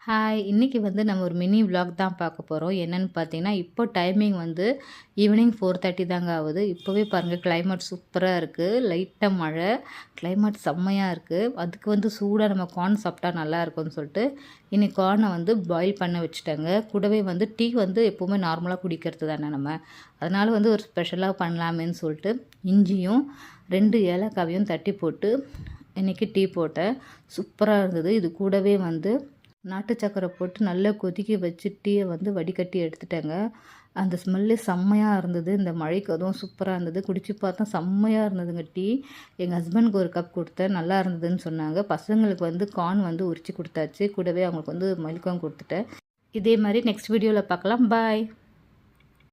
Hi! இன்னைக்கு வந்து நம்ம ஒரு மினி விளாக் தான் பார்க்க போறோம். என்னன்னு பார்த்தீங்கன்னா, இப்போ டைமிங் வந்து ஈவினிங் 4:30 தாங்க ஆகுது. இப்போவே பாருங்க கிளைமேட் சூப்பரா இருக்கு. லைட்டா மழை. கிளைமேட் செம்மையா இருக்கு. அதுக்கு வந்து சூடா நம்ம கார்ன் சாப்பிட்டா நல்லா இருக்கும்னு சொல்லிட்டு, இன்னைக்கு கார்னை வந்து பாயில் பண்ண வச்சுட்டேங்க. கூடவே வந்து டீ வந்து எப்பவுமே நார்மலா குடிக்கிறது தானே நம்ம. அதனால வந்து ஒரு ஸ்பெஷலா பண்ணலாமேன்னு சொல்லிட்டு, இஞ்சியும் 2 ஏலக்காவையும் தட்டி போட்டு இன்னைக்கு டீ போட்டேன். சூப்பரா இருந்தது. இது கூடவே வந்து நாட்டு சக்கரை போட்டு நல்லா கொதிக்க வச்சு டீயை வந்து வடிகட்டி எடுத்துட்டேங்க. அந்த ஸ்மெல்லே செம்மையாக இருந்தது. இந்த மழைக்கு அதுவும் சூப்பராக இருந்தது. குடிச்சு பார்த்தா செம்மையாக இருந்ததுங்க டீ. எங்கள் ஹஸ்பண்டுக்கு ஒரு கப் கொடுத்தேன். நல்லா இருந்ததுன்னு சொன்னாங்க. பசங்களுக்கு வந்து கார்ன் வந்து உரிச்சு கொடுத்தாச்சு. கூடவே அவங்களுக்கு வந்து மில்க்கும் கொடுத்துட்டேன். இதே மாதிரி நெக்ஸ்ட் வீடியோவில் பார்க்கலாம். பாய்.